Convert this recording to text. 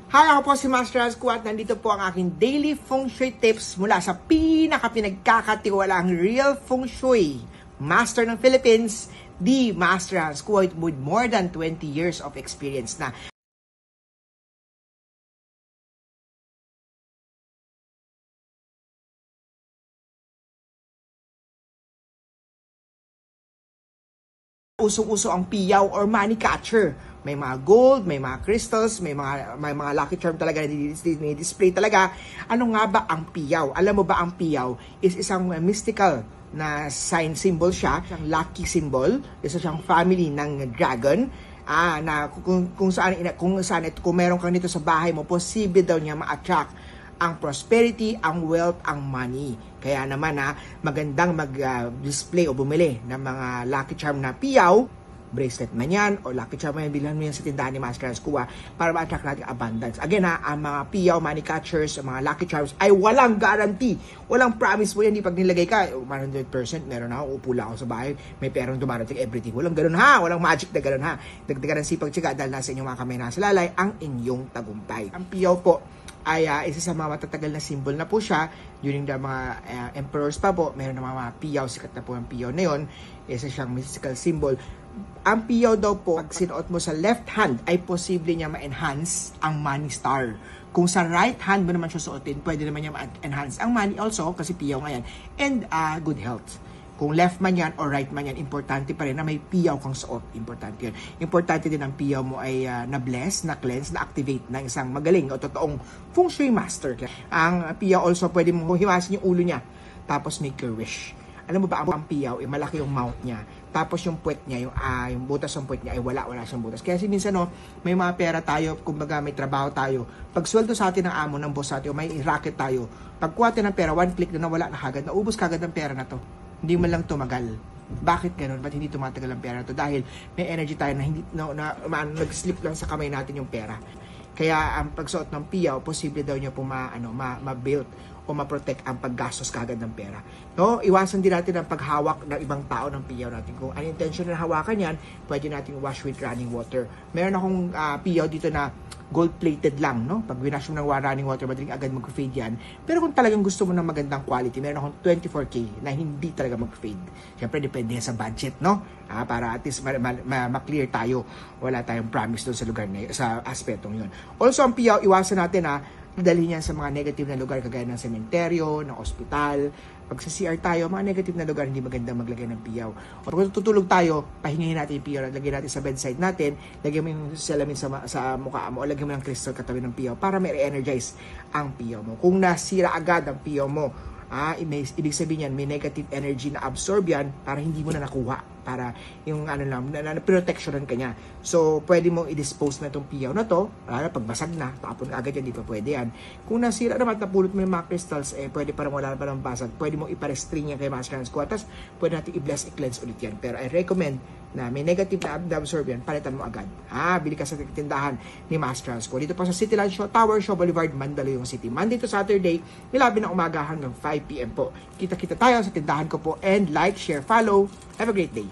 Hi, ako po si Master Rasco at nandito po ang aking daily feng shui tips mula sa pinagkakatiwalaang real feng shui master ng Philippines, the Master Rasco with more than 20 years of experience na. Usong-uso ang piyaw or money catcher. May mga gold, may mga crystals, may mga lucky charm talaga na display talaga. Ano nga ba ang piyaw? Alam mo ba ang piyaw is isang mystical na sign symbol siya, siyang lucky symbol, isa siyang family ng dragon. Na kung meron kang nito sa bahay mo, posible daw niya ma-attract ang prosperity, ang wealth, ang money. Kaya naman magandang mag-display o bumili ng mga lucky charm na piyaw, bracelet man yan, o lucky charm man yan, bilhan mo yan sa tindahan ni Master Rasco para ma-attract natin abundance. Again ang mga piyaw, money catchers, mga lucky charms ay walang guarantee. Walang promise mo yan. Di pag nilagay ka, 100% meron ako, upo lang ako sa bahay, may perang dumarating everything. Walang ganun walang magic na ganun Dagdagan ng sipag tsika dahil nasa inyong mga kamay nasa lalay ang inyong tagumpay. Ang piyaw po ay isa sa mga matatagal na symbol na po siya during the mga emperors pa po. Meron na mga piyaw, sikat na po ang piyaw na yun. Isa siyang mystical symbol. Ang piyaw daw po, pag sinuot mo sa left hand, ay posible niya ma-enhance ang money star. Kung sa right hand mo naman siya suotin, pwede naman niya ma-enhance ang money also, kasi piyaw nga yan, and good health. Kung left man yan or right man yan, importante pa rin na may piyaw kang suot. Importante yun. Importante din ang piyaw mo ay na-bless, na-cleanse, na-activate ng isang magaling o totoong feng shui master. Ang piyaw also, pwede mong hiwasin yung ulo niya, tapos make your wish. Alam mo ba, ang piyaw, malaki yung mouth niya. Tapos yung puwet niya, yung butas ng puwet niya ay wala siyang butas. Kaya minsan may mga pera tayo, kumbaga may trabaho tayo. Pag sweldo sa atin ng amo, ng boss natin, o may racket tayo, pagkuha tayo ng pera, one click na nawala na kagad, naubos kagad ng pera na to. Hindi man lang tumagal. Bakit ganun? Ba't hindi tumatagal ang pera na to? Dahil may energy tayo na nag-slip lang sa kamay natin yung pera. Kaya ang pagsuot ng piyaw, posible daw niya po ma-build o ma-protect ang paggastos kagad ng pera. No? Iwasan din natin ang paghawak ng ibang tao ng piyaw natin. Kung ang intention na hawakan yan, pwede natin wash with running water. Meron akong piyaw dito na gold-plated lang, no? Pag winash mo ng running water, madaling agad mag-fade yan. Pero kung talagang gusto mo ng magandang quality, meron akong 24K na hindi talaga mag-fade. Siyempre, depende sa budget, no? Para at least ma-clear tayo. Wala tayong promise doon sa lugar na sa aspetong yun. Also, ang piyaw, iwasan natin dalhin yan sa mga negative na lugar kagaya ng sementeryo, ng ospital. Pag sa CR tayo, mga negative na lugar, hindi maganda maglagay ng piyaw. O pag tutulog tayo, pahingahin natin yung piyaw, lagyan natin sa bedside natin, lagyan mo yung salamin sa mukha mo, o lagyan mo ng crystal katabi ng piyaw para may re-energize ang piyaw mo. Kung nasira agad ang piyaw mo, ibig sabihin yan, may negative energy na absorb yan para hindi mo na nakuha. Para yung protectionan ka niya. So, pwede mong i-dispose na itong piyaw na to. Pag basag na, tapon agad yan, di pa pwede yan. Kung nasira naman, napulot mo yung mga crystals, pwede parang wala pa ng basag. Pwede mong iparestring yan kay Master Rasco. Tapos, pwede natin i-bless, i-cleanse ulit yan. Pero I recommend na may negative na absorb yan, palitan mo agad. Bili ka sa tindahan ni Master Rasco. Dito pa sa City Land Tower Show Boulevard, Mandaluyong City. Monday to Saturday, 11 ng umaga hanggang 5 p.m. po. Kita-kita tayo sa tindahan ko po. And like, share, follow. Have a great day.